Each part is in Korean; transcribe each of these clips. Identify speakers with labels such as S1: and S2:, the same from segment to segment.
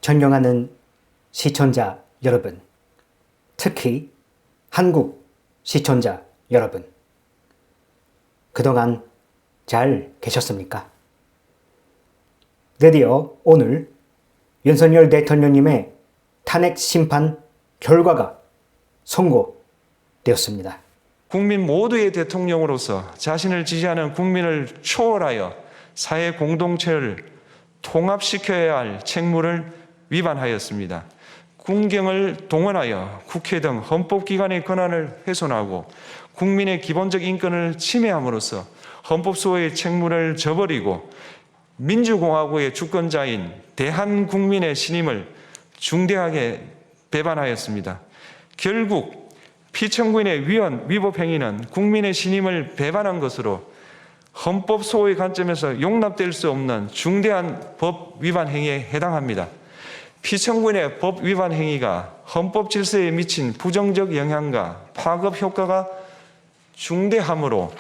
S1: 존경하는 시청자 여러분, 특히 한국 시청자 여러분, 그동안 잘 계셨습니까? 드디어 오늘 윤석열 대통령님의 탄핵 심판 결과가 선고되었습니다.
S2: 국민 모두의 대통령으로서 자신을 지지하는 국민을 초월하여 사회 공동체를 통합시켜야 할 책무를 위반하였습니다. 군경을 동원하여 국회 등 헌법기관의 권한을 훼손하고 국민의 기본적 인권을 침해함으로써 헌법소의 책무를 저버리고 민주공화국의 주권자인 대한국민의 신임을 중대하게 배반하였습니다. 결국 피청구인의 위법 행위는 국민의 신임을 배반한 것으로 헌법소의 관점에서 용납될 수 없는 중대한 법 위반 행위에 해당합니다. 피청구인의 법 위반 행위가 헌법 질서에 미친 부정적 영향과 파급 효과가 중대하므로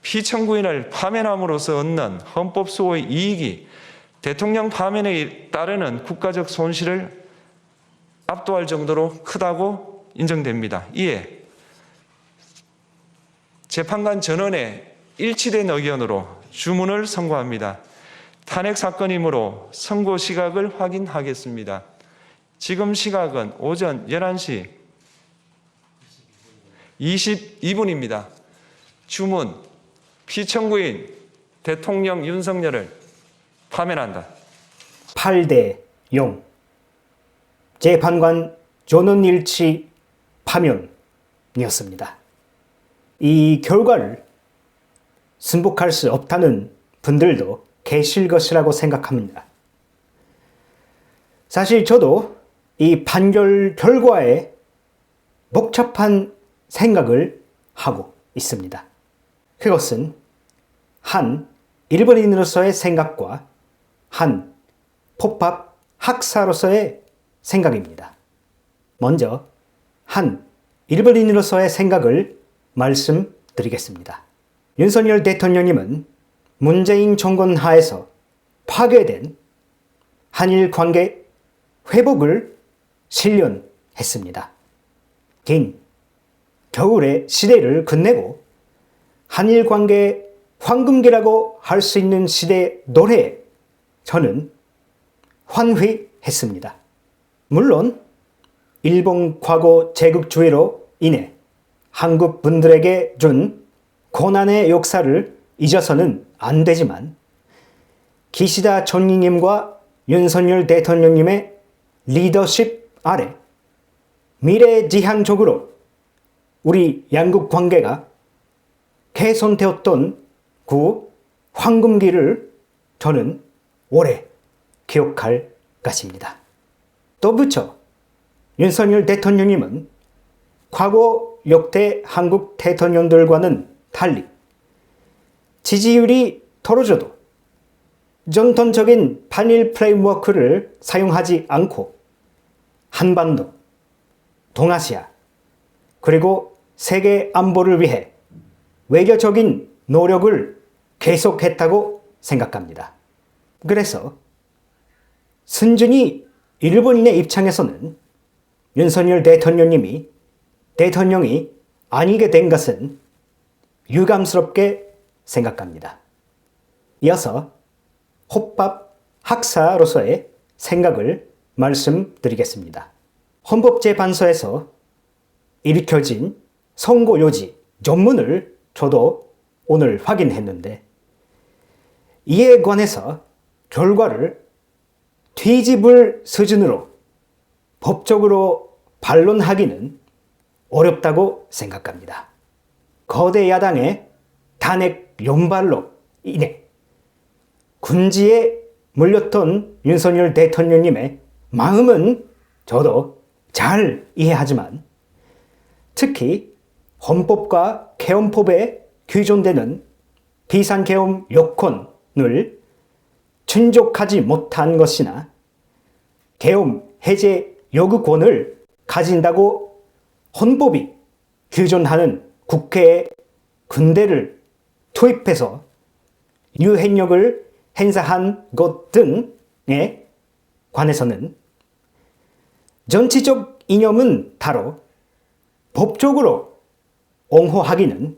S2: 피청구인을 파면함으로써 얻는 헌법소의 이익이 대통령 파면에 따르는 국가적 손실을 압도할 정도로 크다고 인정됩니다. 이에 재판관 전원의 일치된 의견으로 주문을 선고합니다. 탄핵 사건이므로 선고 시각을 확인하겠습니다. 지금 시각은 오전 11시 22분입니다. 주문, 피청구인 대통령 윤석열을 파면한다.
S1: 8대 0. 재판관 전원일치 파면이었습니다. 이 결과를 승복할 수 없다는 분들도 계실 것이라고 생각합니다. 사실 저도 이 판결 결과에 복잡한 생각을 하고 있습니다. 그것은 한 일본인으로서의 생각과 한 법학 학사로서의 생각입니다. 먼저 한 일본인으로서의 생각을 말씀드리겠습니다. 윤석열 대통령님은 문재인 정권 하에서 파괴된 한일 관계 회복을 실현했습니다. 긴 겨울의 시대를 끝내고 한일 관계 황금기라고 할 수 있는 시대 노래에 저는 환희했습니다. 물론 일본 과거 제국주의로 인해 한국 분들에게 준 고난의 역사를 잊어서는 안 되지만 기시다 총리님과 윤석열 대통령님의 리더십 아래 미래지향적으로 우리 양국 관계가 개선되었던 그 황금기를 저는 오래 기억할 것입니다. 또 붙여 윤석열 대통령님은 과거 역대 한국 대통령들과는 달리 지지율이 떨어져도 전통적인 반일 프레임워크를 사용하지 않고 한반도, 동아시아, 그리고 세계 안보를 위해 외교적인 노력을 계속했다고 생각합니다. 그래서 순전히 일본인의 입장에서는 윤석열 대통령이 아니게 된 것은 유감스럽게 생각합니다. 이어서 헌법 학사로서의 생각을 말씀드리겠습니다. 헌법재판소에서 일으켜진 선고 요지 전문을 저도 오늘 확인했는데 이에 관해서 결과를 뒤집을 수준으로 법적으로 반론하기는 어렵다고 생각합니다. 거대 야당의 탄핵 연발로 인해 군지에 물렸던 윤석열 대통령님의 마음은 저도 잘 이해하지만 특히 헌법과 개헌법에 규정되는 비상계엄 요건을 충족하지 못한 것이나 계엄 해제 요구권을 가진다고 헌법이 규정하는 국회에 군대를 투입해서 유행력을 행사한 것 등에 관해서는 정치적 이념은 다로 법적으로 옹호하기는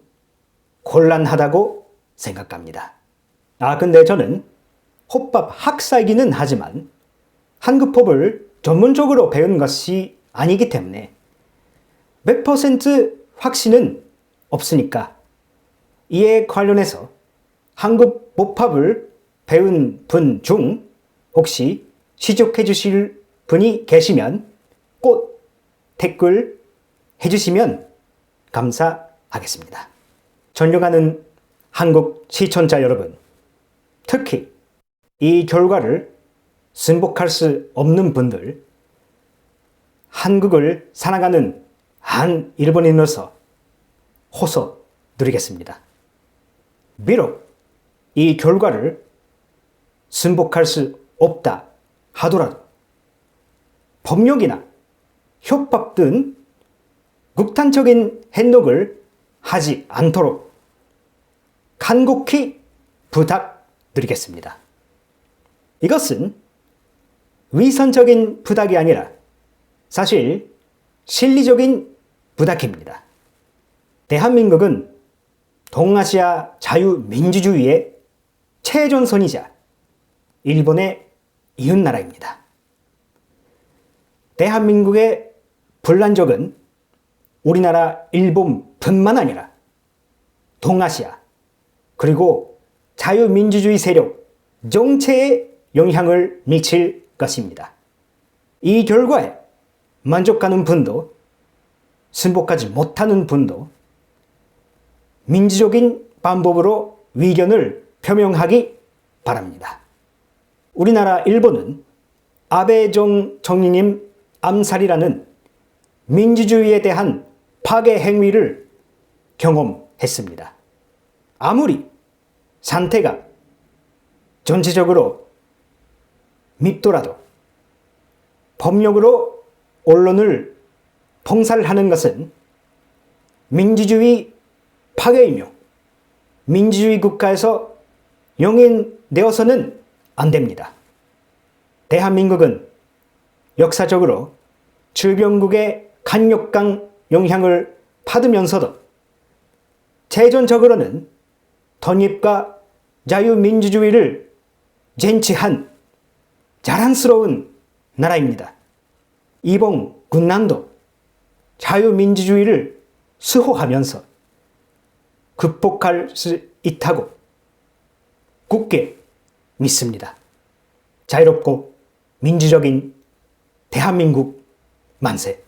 S1: 곤란하다고 생각합니다. 근데 저는 호밥 학사이기는 하지만 한국법을 전문적으로 배운 것이 아니기 때문에 100% 확신은 없으니까 이에 관련해서 한국 법학을 배운 분 중 혹시 지적해 주실 분이 계시면 꼭 댓글 해주시면 감사하겠습니다. 존경하는 한국 시청자 여러분, 특히 이 결과를 승복할 수 없는 분들, 한국을 사랑하는 한 일본인으로서 호소드리겠습니다. 비록 이 결과를 승복할 수 없다 하더라도 법령이나 협박 등 극단적인 행동을 하지 않도록 간곡히 부탁드리겠습니다. 이것은 위선적인 부탁이 아니라 사실 실리적인 부탁입니다. 대한민국은 동아시아 자유민주주의의 최전선이자 일본의 이웃나라입니다. 대한민국의 분란적은 우리나라 일본뿐만 아니라 동아시아 그리고 자유민주주의 세력 전체에 영향을 미칠 것입니다. 이 결과에 만족하는 분도 승복하지 못하는 분도 민주적인 방법으로 의견을 표명하기 바랍니다. 우리나라 일본은 아베 전 총리님 암살이라는 민주주의에 대한 파괴 행위를 경험했습니다. 아무리 상태가 전체적으로 밉더라도 법령으로 언론을 통살하는 것은 민주주의 파괴이며 민주주의 국가에서 용인되어서는 안 됩니다. 대한민국은 역사적으로 주변국의 강력한 영향을 받으면서도 재정적으로는 독립과 자유민주주의를 쟁취한 자랑스러운 나라입니다. 이번 군난도 자유민주주의를 수호하면서 극복할 수 있다고 굳게 믿습니다. 자유롭고 민주적인 대한민국 만세!